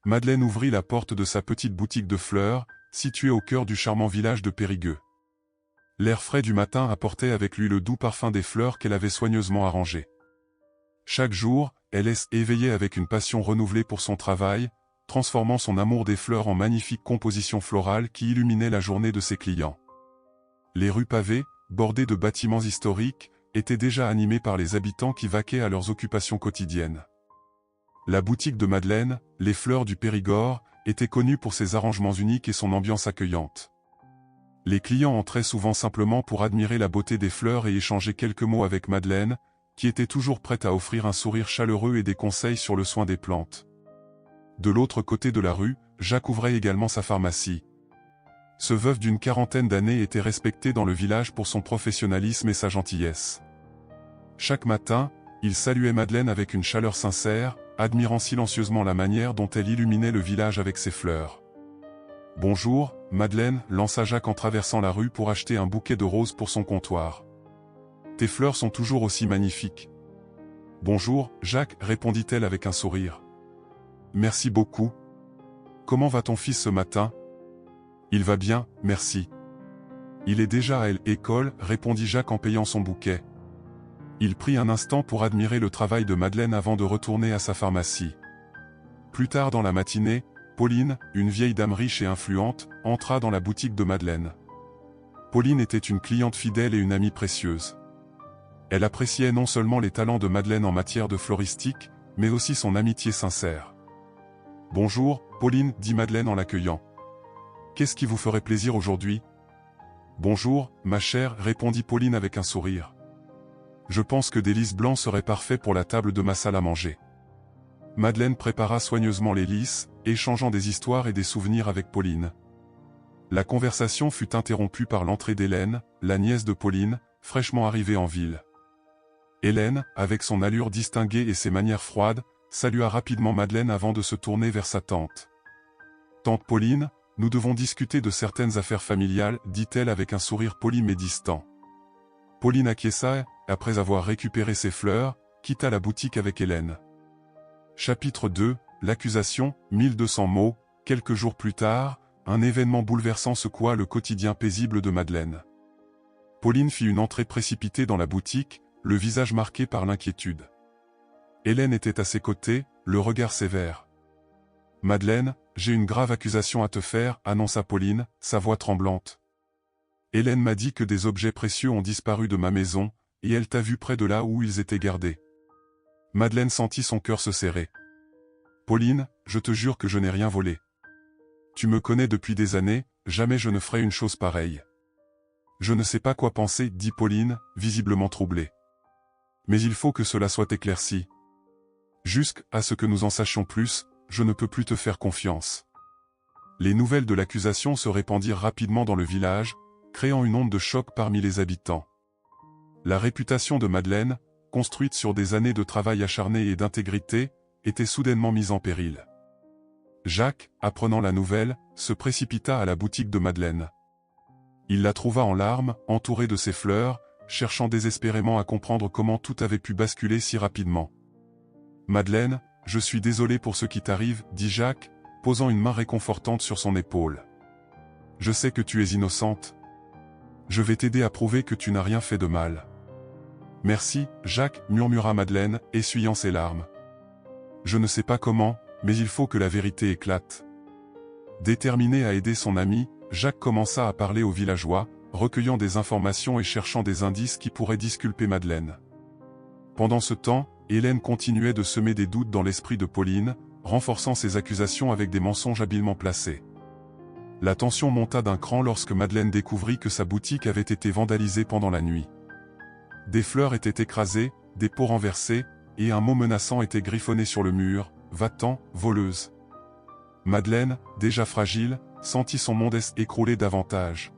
Madeleine ouvrit la porte de sa petite boutique de fleurs, située au cœur du charmant village de Périgueux. L'air frais du matin apportait avec lui le doux parfum des fleurs qu'elle avait soigneusement arrangées. Chaque jour, elle éveillait avec une passion renouvelée pour son travail, transformant son amour des fleurs en magnifiques compositions florales qui illuminaient la journée de ses clients. Les rues pavées, bordées de bâtiments historiques, étaient déjà animées par les habitants qui vaquaient à leurs occupations quotidiennes. La boutique de Madeleine, les fleurs du Périgord, était connue pour ses arrangements uniques et son ambiance accueillante. Les clients entraient souvent simplement pour admirer la beauté des fleurs et échanger quelques mots avec Madeleine, qui était toujours prête à offrir un sourire chaleureux et des conseils sur le soin des plantes. De l'autre côté de la rue, Jacques ouvrait également sa pharmacie. Ce veuf d'une quarantaine d'années était respecté dans le village pour son professionnalisme et sa gentillesse. Chaque matin, il saluait Madeleine avec une chaleur sincère, admirant silencieusement la manière dont elle illuminait le village avec ses fleurs. « Bonjour, Madeleine » lança Jacques en traversant la rue pour acheter un bouquet de roses pour son comptoir. « Tes fleurs sont toujours aussi magnifiques. »« Bonjour, Jacques » répondit-elle avec un sourire. « Merci beaucoup. Comment va ton fils ce matin ?»« Il va bien, merci. »« Il est déjà à l'école » répondit Jacques en payant son bouquet. Il prit un instant pour admirer le travail de Madeleine avant de retourner à sa pharmacie. Plus tard dans la matinée, Pauline, une vieille dame riche et influente, entra dans la boutique de Madeleine. Pauline était une cliente fidèle et une amie précieuse. Elle appréciait non seulement les talents de Madeleine en matière de floristique, mais aussi son amitié sincère. « Bonjour, Pauline » dit Madeleine en l'accueillant. « Qu'est-ce qui vous ferait plaisir aujourd'hui ?»« Bonjour, ma chère » répondit Pauline avec un sourire. « Je pense que des lys blancs seraient parfaits pour la table de ma salle à manger. » Madeleine prépara soigneusement les lys, échangeant des histoires et des souvenirs avec Pauline. La conversation fut interrompue par l'entrée d'Hélène, la nièce de Pauline, fraîchement arrivée en ville. Hélène, avec son allure distinguée et ses manières froides, salua rapidement Madeleine avant de se tourner vers sa tante. « Tante Pauline, nous devons discuter de certaines affaires familiales, » dit-elle avec un sourire poli mais distant. Pauline acquiesça, après avoir récupéré ses fleurs, quitta la boutique avec Hélène. Chapitre 2, l'accusation, 1200 mots. Quelques jours plus tard, un événement bouleversant secoua le quotidien paisible de Madeleine. Pauline fit une entrée précipitée dans la boutique, le visage marqué par l'inquiétude. Hélène était à ses côtés, le regard sévère. « Madeleine, j'ai une grave accusation à te faire » annonça Pauline, sa voix tremblante. « Hélène m'a dit que des objets précieux ont disparu de ma maison, et elle t'a vu près de là où ils étaient gardés. » Madeleine sentit son cœur se serrer. « Pauline, je te jure que je n'ai rien volé. Tu me connais depuis des années, jamais je ne ferai une chose pareille. »« Je ne sais pas quoi penser » dit Pauline, visiblement troublée. « Mais il faut que cela soit éclairci. Jusqu'à ce que nous en sachions plus, je ne peux plus te faire confiance. » Les nouvelles de l'accusation se répandirent rapidement dans le village, créant une onde de choc parmi les habitants. La réputation de Madeleine, construite sur des années de travail acharné et d'intégrité, était soudainement mise en péril. Jacques, apprenant la nouvelle, se précipita à la boutique de Madeleine. Il la trouva en larmes, entourée de ses fleurs, cherchant désespérément à comprendre comment tout avait pu basculer si rapidement. « Madeleine, je suis désolé pour ce qui t'arrive, » dit Jacques, posant une main réconfortante sur son épaule. « Je sais que tu es innocente. Je vais t'aider à prouver que tu n'as rien fait de mal. » « Merci, Jacques, » murmura Madeleine, essuyant ses larmes. « Je ne sais pas comment, mais il faut que la vérité éclate. » Déterminé à aider son ami, Jacques commença à parler aux villageois, recueillant des informations et cherchant des indices qui pourraient disculper Madeleine. Pendant ce temps, Hélène continuait de semer des doutes dans l'esprit de Pauline, renforçant ses accusations avec des mensonges habilement placés. La tension monta d'un cran lorsque Madeleine découvrit que sa boutique avait été vandalisée pendant la nuit. Des fleurs étaient écrasées, des pots renversés, et un mot menaçant était griffonné sur le mur, « Va-t'en, voleuse !» Madeleine, déjà fragile, sentit son monde écrouler davantage.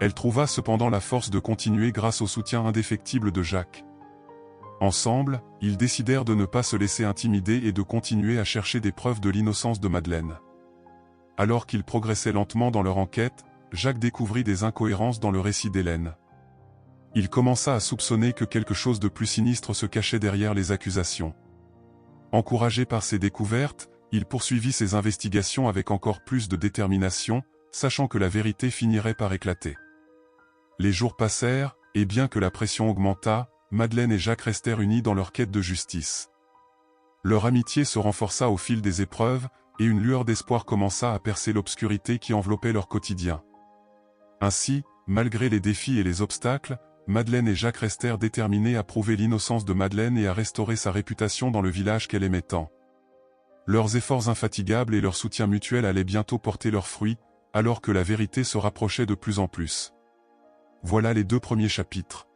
Elle trouva cependant la force de continuer grâce au soutien indéfectible de Jacques. Ensemble, ils décidèrent de ne pas se laisser intimider et de continuer à chercher des preuves de l'innocence de Madeleine. Alors qu'ils progressaient lentement dans leur enquête, Jacques découvrit des incohérences dans le récit d'Hélène. Il commença à soupçonner que quelque chose de plus sinistre se cachait derrière les accusations. Encouragé par ces découvertes, Il poursuivit ses investigations avec encore plus de détermination, sachant que la vérité finirait par éclater. Les jours passèrent, et bien que la pression augmenta, Madeleine et Jacques restèrent unis dans leur quête de justice. Leur amitié se renforça au fil des épreuves, et une lueur d'espoir commença à percer l'obscurité qui enveloppait leur quotidien. Ainsi, malgré les défis et les obstacles, Madeleine et Jacques restèrent déterminés à prouver l'innocence de Madeleine et à restaurer sa réputation dans le village qu'elle aimait tant. Leurs efforts infatigables et leur soutien mutuel allaient bientôt porter leurs fruits, alors que la vérité se rapprochait de plus en plus. Voilà les 2 premiers chapitres.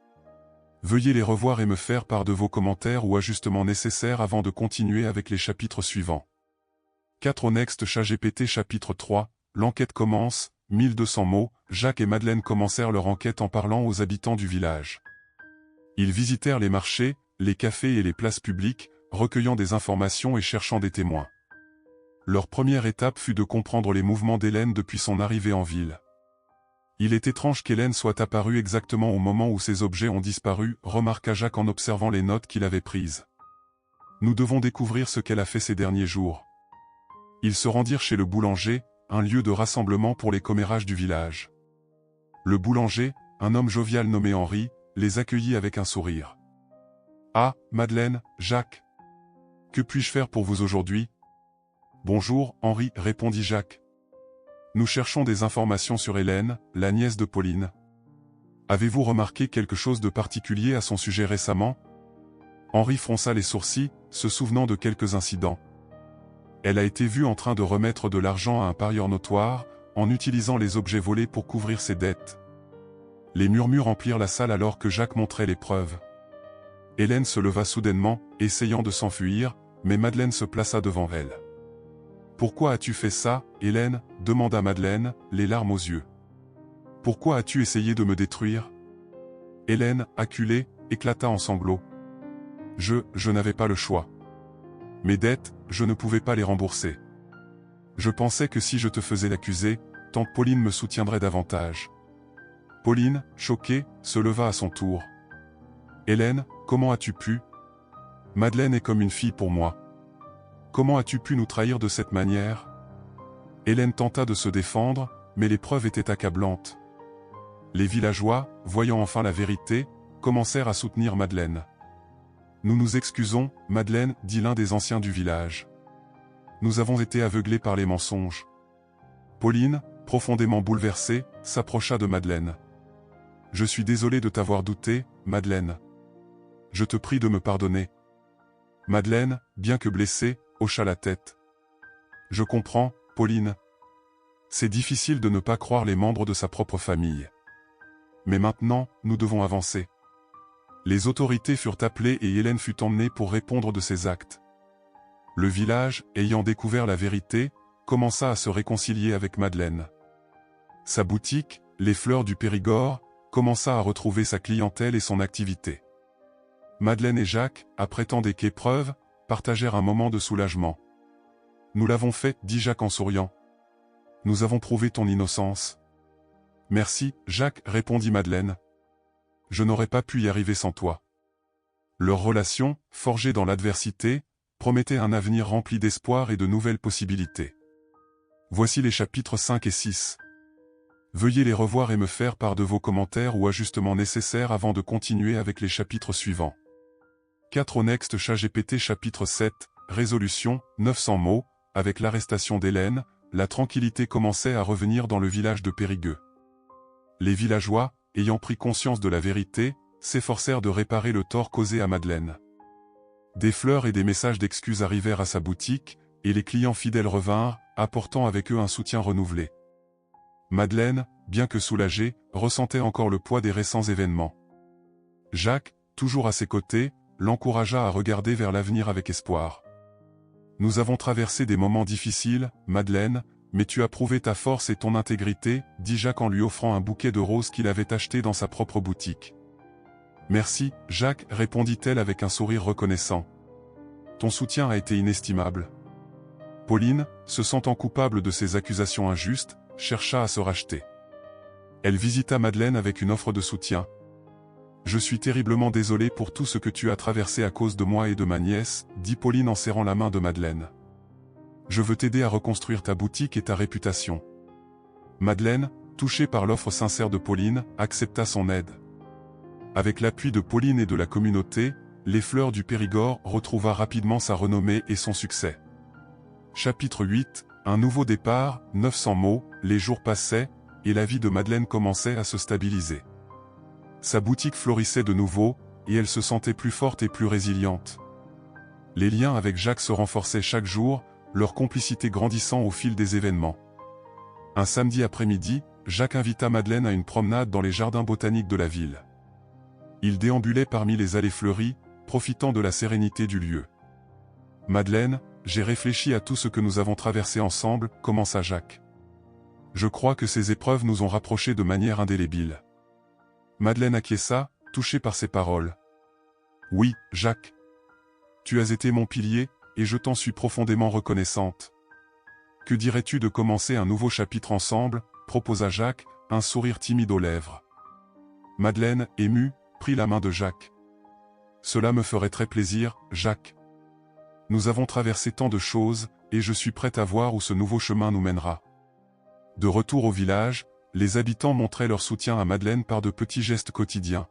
Veuillez les revoir et me faire part de vos commentaires ou ajustements nécessaires avant de continuer avec les chapitres suivants. 4 au Next ChatGPT chapitre 3, l'enquête commence, 1200 mots, Jacques et Madeleine commencèrent leur enquête en parlant aux habitants du village. Ils visitèrent les marchés, les cafés et les places publiques, recueillant des informations et cherchant des témoins. Leur première étape fut de comprendre les mouvements d'Hélène depuis son arrivée en ville. Il est étrange qu'Hélène soit apparue exactement au moment où ces objets ont disparu, remarqua Jacques en observant les notes qu'il avait prises. Nous devons découvrir ce qu'elle a fait ces derniers jours. Ils se rendirent chez le boulanger, un lieu de rassemblement pour les commérages du village. Le boulanger, un homme jovial nommé Henri, les accueillit avec un sourire. « Ah, Madeleine, Jacques. Que puis-je faire pour vous aujourd'hui ?»« Bonjour, Henri, répondit Jacques. Nous cherchons des informations sur Hélène, la nièce de Pauline. Avez-vous remarqué quelque chose de particulier à son sujet récemment ?» Henri fronça les sourcils, se souvenant de quelques incidents. Elle a été vue en train de remettre de l'argent à un parieur notoire, en utilisant les objets volés pour couvrir ses dettes. Les murmures remplirent la salle alors que Jacques montrait les preuves. Hélène se leva soudainement, essayant de s'enfuir, mais Madeleine se plaça devant elle. « Pourquoi as-tu fait ça, Hélène » demanda Madeleine, les larmes aux yeux. « Pourquoi as-tu essayé de me détruire » Hélène, acculée, éclata en sanglots. « Je n'avais pas le choix. Mes dettes, je ne pouvais pas les rembourser. Je pensais que si je te faisais l'accuser, tante Pauline me soutiendrait davantage. » Pauline, choquée, se leva à son tour. « Hélène, comment as-tu pu ? Madeleine est comme une fille pour moi. Comment as-tu pu nous trahir de cette manière ?» Hélène tenta de se défendre, mais les preuves étaient accablantes. Les villageois, voyant enfin la vérité, commencèrent à soutenir Madeleine. « Nous nous excusons, Madeleine, dit l'un des anciens du village. Nous avons été aveuglés par les mensonges. » Pauline, profondément bouleversée, s'approcha de Madeleine. « Je suis désolé de t'avoir douté, Madeleine. Je te prie de me pardonner. » Madeleine, bien que blessée, hocha la tête. « Je comprends, Pauline. C'est difficile de ne pas croire les membres de sa propre famille. Mais maintenant, nous devons avancer. » Les autorités furent appelées et Hélène fut emmenée pour répondre de ses actes. Le village, ayant découvert la vérité, commença à se réconcilier avec Madeleine. Sa boutique, Les Fleurs du Périgord, commença à retrouver sa clientèle et son activité. Madeleine et Jacques, après tant d'épreuves, partagèrent un moment de soulagement. « Nous l'avons fait, dit Jacques en souriant. Nous avons prouvé ton innocence. »« Merci, Jacques, répondit Madeleine. Je n'aurais pas pu y arriver sans toi. » Leur relation, forgée dans l'adversité, promettait un avenir rempli d'espoir et de nouvelles possibilités. Voici les chapitres 5 et 6. Veuillez les revoir et me faire part de vos commentaires ou ajustements nécessaires avant de continuer avec les chapitres suivants. 4 au Next ChatGPT chapitre 7, résolution, 900 mots, avec l'arrestation d'Hélène, la tranquillité commençait à revenir dans le village de Périgueux. Les villageois, ayant pris conscience de la vérité, s'efforcèrent de réparer le tort causé à Madeleine. Des fleurs et des messages d'excuses arrivèrent à sa boutique, et les clients fidèles revinrent, apportant avec eux un soutien renouvelé. Madeleine, bien que soulagée, ressentait encore le poids des récents événements. Jacques, toujours à ses côtés, l'encouragea à regarder vers l'avenir avec espoir. « Nous avons traversé des moments difficiles, Madeleine, mais tu as prouvé ta force et ton intégrité, dit Jacques en lui offrant un bouquet de roses qu'il avait acheté dans sa propre boutique. « Merci, Jacques, répondit-elle avec un sourire reconnaissant. Ton soutien a été inestimable. » Pauline, se sentant coupable de ces accusations injustes, chercha à se racheter. Elle visita Madeleine avec une offre de soutien. « Je suis terriblement désolée pour tout ce que tu as traversé à cause de moi et de ma nièce, dit Pauline en serrant la main de Madeleine. Je veux t'aider à reconstruire ta boutique et ta réputation. » Madeleine, touchée par l'offre sincère de Pauline, accepta son aide. Avec l'appui de Pauline et de la communauté, Les Fleurs du Périgord retrouva rapidement sa renommée et son succès. Chapitre 8, un nouveau départ, 900 mots, les jours passaient, et la vie de Madeleine commençait à se stabiliser. Sa boutique florissait de nouveau, et elle se sentait plus forte et plus résiliente. Les liens avec Jacques se renforçaient chaque jour, leur complicité grandissant au fil des événements. Un samedi après-midi, Jacques invita Madeleine à une promenade dans les jardins botaniques de la ville. Il déambulait parmi les allées fleuries, profitant de la sérénité du lieu. « Madeleine, j'ai réfléchi à tout ce que nous avons traversé ensemble, » commença Jacques. « Je crois que ces épreuves nous ont rapprochés de manière indélébile. » Madeleine acquiesça, touchée par ces paroles. « Oui, Jacques. Tu as été mon pilier, et je t'en suis profondément reconnaissante. Que dirais-tu de commencer un nouveau chapitre ensemble ?» proposa Jacques, un sourire timide aux lèvres. Madeleine, émue, prit la main de Jacques. « Cela me ferait très plaisir, Jacques. Nous avons traversé tant de choses, et je suis prête à voir où ce nouveau chemin nous mènera. » De retour au village, les habitants montraient leur soutien à Madeleine par de petits gestes quotidiens.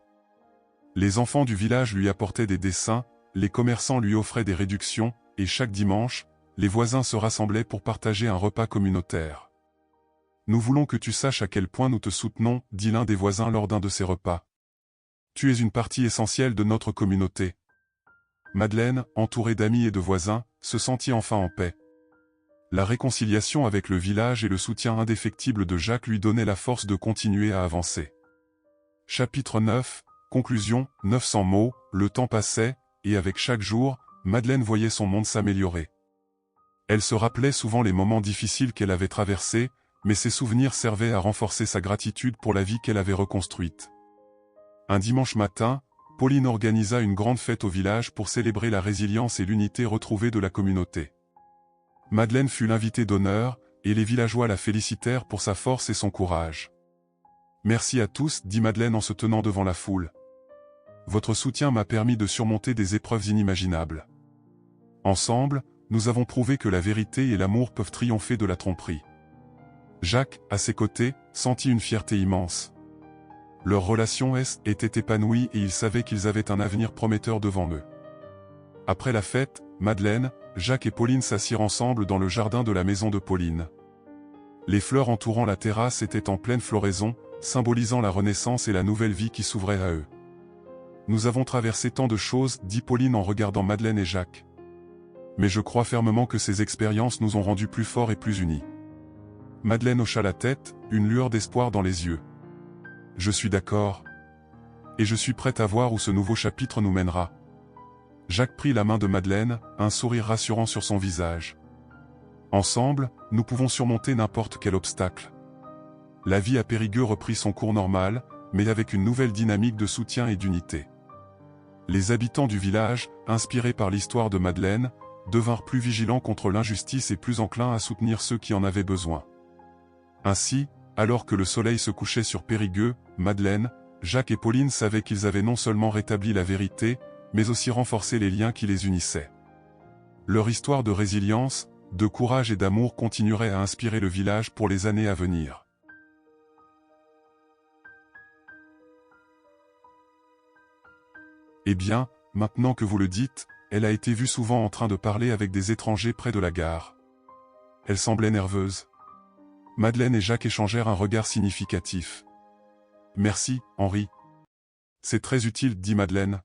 Les enfants du village lui apportaient des dessins, les commerçants lui offraient des réductions, et chaque dimanche, les voisins se rassemblaient pour partager un repas communautaire. « Nous voulons que tu saches à quel point nous te soutenons, » dit l'un des voisins lors d'un de ces repas. « Tu es une partie essentielle de notre communauté. » Madeleine, entourée d'amis et de voisins, se sentit enfin en paix. La réconciliation avec le village et le soutien indéfectible de Jacques lui donnaient la force de continuer à avancer. Chapitre 9, conclusion, 900 mots, le temps passait, et avec chaque jour, Madeleine voyait son monde s'améliorer. Elle se rappelait souvent les moments difficiles qu'elle avait traversés, mais ces souvenirs servaient à renforcer sa gratitude pour la vie qu'elle avait reconstruite. Un dimanche matin, Pauline organisa une grande fête au village pour célébrer la résilience et l'unité retrouvée de la communauté. Madeleine fut l'invitée d'honneur, et les villageois la félicitèrent pour sa force et son courage. « Merci à tous, » dit Madeleine en se tenant devant la foule. « Votre soutien m'a permis de surmonter des épreuves inimaginables. Ensemble, nous avons prouvé que la vérité et l'amour peuvent triompher de la tromperie. » Jacques, à ses côtés, sentit une fierté immense. Leur relation était épanouie et ils savaient qu'ils avaient un avenir prometteur devant eux. Après la fête, Madeleine, Jacques et Pauline s'assirent ensemble dans le jardin de la maison de Pauline. Les fleurs entourant la terrasse étaient en pleine floraison, symbolisant la renaissance et la nouvelle vie qui s'ouvrait à eux. « Nous avons traversé tant de choses, » dit Pauline en regardant Madeleine et Jacques. « Mais je crois fermement que ces expériences nous ont rendus plus forts et plus unis. » Madeleine hocha la tête, une lueur d'espoir dans les yeux. « Je suis d'accord. Et je suis prête à voir où ce nouveau chapitre nous mènera. » Jacques prit la main de Madeleine, un sourire rassurant sur son visage. « Ensemble, nous pouvons surmonter n'importe quel obstacle. » La vie à Périgueux reprit son cours normal, mais avec une nouvelle dynamique de soutien et d'unité. Les habitants du village, inspirés par l'histoire de Madeleine, devinrent plus vigilants contre l'injustice et plus enclins à soutenir ceux qui en avaient besoin. Ainsi, alors que le soleil se couchait sur Périgueux, Madeleine, Jacques et Pauline savaient qu'ils avaient non seulement rétabli la vérité, mais aussi renforcé les liens qui les unissaient. Leur histoire de résilience, de courage et d'amour continuerait à inspirer le village pour les années à venir. Eh bien, maintenant que vous le dites, elle a été vue souvent en train de parler avec des étrangers près de la gare. Elle semblait nerveuse. Madeleine et Jacques échangèrent un regard significatif. « Merci, Henri. C'est très utile, » dit Madeleine.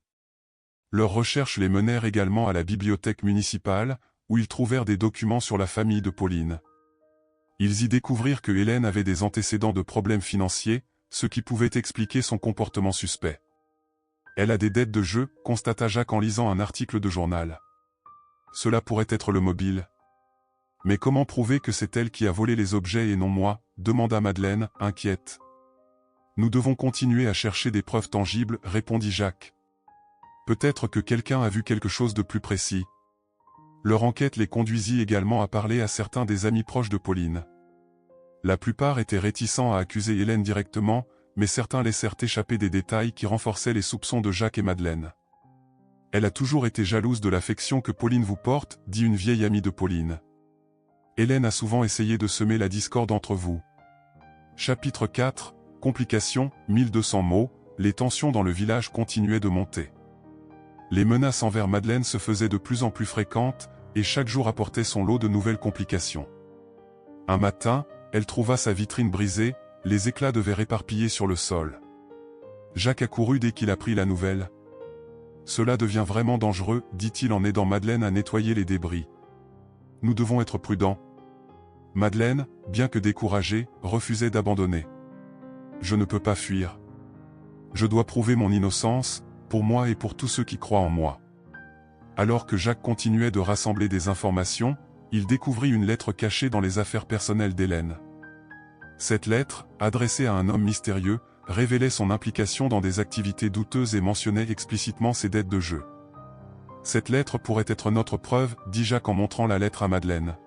Leurs recherches les menèrent également à la bibliothèque municipale, où ils trouvèrent des documents sur la famille de Pauline. Ils y découvrirent que Hélène avait des antécédents de problèmes financiers, ce qui pouvait expliquer son comportement suspect. « Elle a des dettes de jeu », constata Jacques en lisant un article de journal. « Cela pourrait être le mobile. » « Mais comment prouver que c'est elle qui a volé les objets et non moi ?» demanda Madeleine, inquiète. « Nous devons continuer à chercher des preuves tangibles, » répondit Jacques. « Peut-être que quelqu'un a vu quelque chose de plus précis. » Leur enquête les conduisit également à parler à certains des amis proches de Pauline. La plupart étaient réticents à accuser Hélène directement, mais certains laissèrent échapper des détails qui renforçaient les soupçons de Jacques et Madeleine. « Elle a toujours été jalouse de l'affection que Pauline vous porte, » dit une vieille amie de Pauline. Hélène a souvent essayé de semer la discorde entre vous. Chapitre 4, Complications, 1200 mots, les tensions dans le village continuaient de monter. Les menaces envers Madeleine se faisaient de plus en plus fréquentes, et chaque jour apportait son lot de nouvelles complications. Un matin, elle trouva sa vitrine brisée, les éclats de verre éparpillés sur le sol. Jacques accourut dès qu'il apprit la nouvelle. « Cela devient vraiment dangereux, dit-il en aidant Madeleine à nettoyer les débris. Nous devons être prudents. » Madeleine, bien que découragée, refusait d'abandonner. « Je ne peux pas fuir. Je dois prouver mon innocence, pour moi et pour tous ceux qui croient en moi. » Alors que Jacques continuait de rassembler des informations, il découvrit une lettre cachée dans les affaires personnelles d'Hélène. Cette lettre, adressée à un homme mystérieux, révélait son implication dans des activités douteuses et mentionnait explicitement ses dettes de jeu. « Cette lettre pourrait être notre preuve, dit Jacques en montrant la lettre à Madeleine.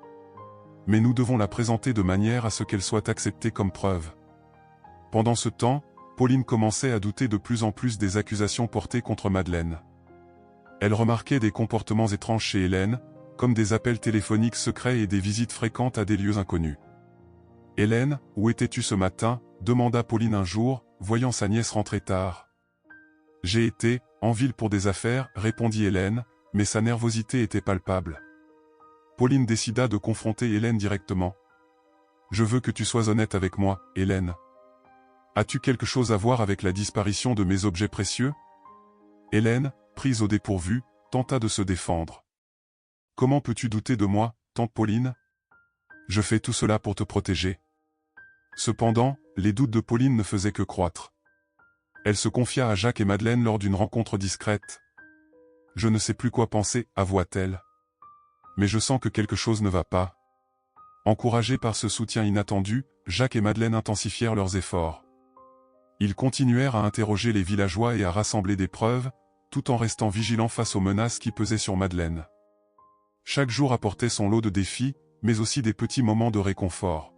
Mais nous devons la présenter de manière à ce qu'elle soit acceptée comme preuve. » Pendant ce temps, Pauline commençait à douter de plus en plus des accusations portées contre Madeleine. Elle remarquait des comportements étranges chez Hélène, comme des appels téléphoniques secrets et des visites fréquentes à des lieux inconnus. « Hélène, où étais-tu ce matin ?» demanda Pauline un jour, voyant sa nièce rentrer tard. « J'ai été, en ville pour des affaires, » répondit Hélène, mais sa nervosité était palpable. Pauline décida de confronter Hélène directement. « Je veux que tu sois honnête avec moi, Hélène. As-tu quelque chose à voir avec la disparition de mes objets précieux ?» Hélène, prise au dépourvu, tenta de se défendre. « Comment peux-tu douter de moi, tante Pauline ? Je fais tout cela pour te protéger. » Cependant, les doutes de Pauline ne faisaient que croître. Elle se confia à Jacques et Madeleine lors d'une rencontre discrète. « Je ne sais plus quoi penser, avoua-t-elle. Mais je sens que quelque chose ne va pas. » Encouragés par ce soutien inattendu, Jacques et Madeleine intensifièrent leurs efforts. Ils continuèrent à interroger les villageois et à rassembler des preuves, tout en restant vigilants face aux menaces qui pesaient sur Madeleine. Chaque jour apportait son lot de défis, mais aussi des petits moments de réconfort.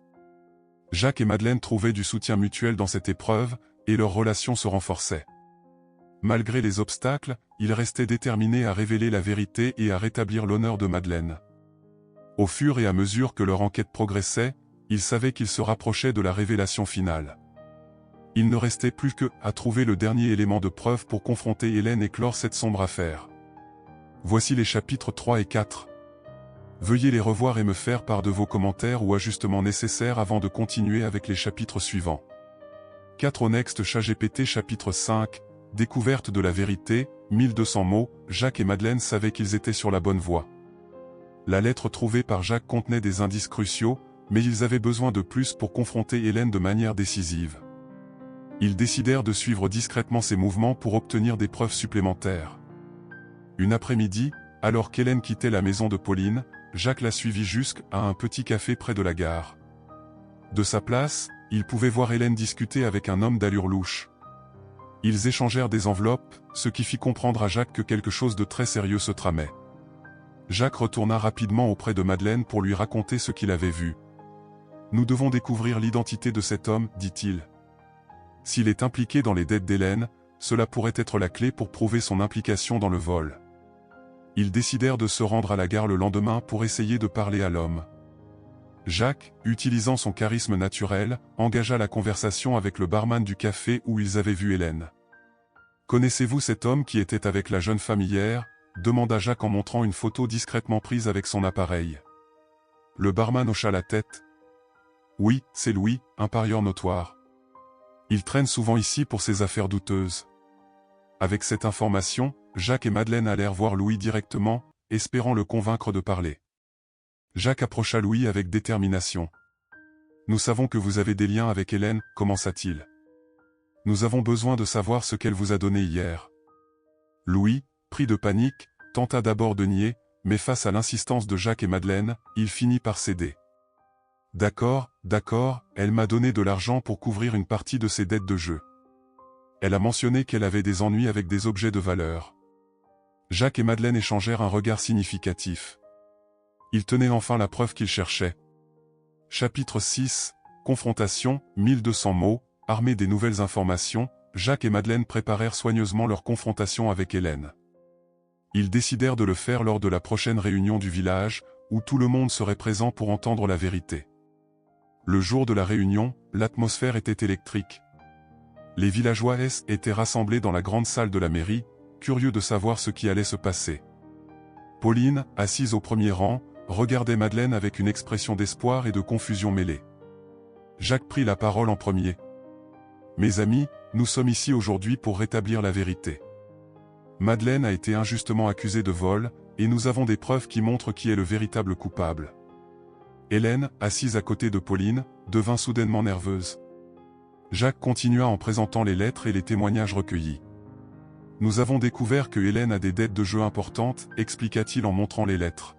Jacques et Madeleine trouvaient du soutien mutuel dans cette épreuve, et leur relation se renforçait. Malgré les obstacles, ils restaient déterminés à révéler la vérité et à rétablir l'honneur de Madeleine. Au fur et à mesure que leur enquête progressait, ils savaient qu'ils se rapprochaient de la révélation finale. Il ne restait plus qu'à trouver le dernier élément de preuve pour confronter Hélène et clore cette sombre affaire. Voici les chapitres 3 et 4. Veuillez les revoir et me faire part de vos commentaires ou ajustements nécessaires avant de continuer avec les chapitres suivants. 4 au Next ChatGPT chapitre 5, Découverte de la vérité, 1200 mots, Jacques et Madeleine savaient qu'ils étaient sur la bonne voie. La lettre trouvée par Jacques contenait des indices cruciaux, mais ils avaient besoin de plus pour confronter Hélène de manière décisive. Ils décidèrent de suivre discrètement ses mouvements pour obtenir des preuves supplémentaires. Une après-midi, alors qu'Hélène quittait la maison de Pauline, Jacques la suivit jusqu'à un petit café près de la gare. De sa place, il pouvait voir Hélène discuter avec un homme d'allure louche. Ils échangèrent des enveloppes, ce qui fit comprendre à Jacques que quelque chose de très sérieux se tramait. Jacques retourna rapidement auprès de Madeleine pour lui raconter ce qu'il avait vu. « Nous devons découvrir l'identité de cet homme, dit-il. S'il est impliqué dans les dettes d'Hélène, cela pourrait être la clé pour prouver son implication dans le vol. » Ils décidèrent de se rendre à la gare le lendemain pour essayer de parler à l'homme. Jacques, utilisant son charisme naturel, engagea la conversation avec le barman du café où ils avaient vu Hélène. « Connaissez-vous cet homme qui était avec la jeune femme hier ?» demanda Jacques en montrant une photo discrètement prise avec son appareil. Le barman hocha la tête. « Oui, c'est Louis, un parieur notoire. Il traîne souvent ici pour ses affaires douteuses. » Avec cette information, Jacques et Madeleine allèrent voir Louis directement, espérant le convaincre de parler. Jacques approcha Louis avec détermination. « Nous savons que vous avez des liens avec Hélène, » commença-t-il. « Nous avons besoin de savoir ce qu'elle vous a donné hier. » Louis, pris de panique, tenta d'abord de nier, mais face à l'insistance de Jacques et Madeleine, il finit par céder. « D'accord, elle m'a donné de l'argent pour couvrir une partie de ses dettes de jeu. Elle a mentionné qu'elle avait des ennuis avec des objets de valeur. » Jacques et Madeleine échangèrent un regard significatif. Ils tenaient enfin la preuve qu'ils cherchaient. Chapitre 6, Confrontation, 1200 mots, armés des nouvelles informations, Jacques et Madeleine préparèrent soigneusement leur confrontation avec Hélène. Ils décidèrent de le faire lors de la prochaine réunion du village, où tout le monde serait présent pour entendre la vérité. Le jour de la réunion, l'atmosphère était électrique. Les villageois étaient rassemblés dans la grande salle de la mairie, curieux de savoir ce qui allait se passer. Pauline, assise au premier rang, regardait Madeleine avec une expression d'espoir et de confusion mêlée. Jacques prit la parole en premier. « Mes amis, nous sommes ici aujourd'hui pour rétablir la vérité. Madeleine a été injustement accusée de vol, et nous avons des preuves qui montrent qui est le véritable coupable. » Hélène, assise à côté de Pauline, devint soudainement nerveuse. Jacques continua en présentant les lettres et les témoignages recueillis. « Nous avons découvert que Hélène a des dettes de jeu importantes, expliqua-t-il en montrant les lettres.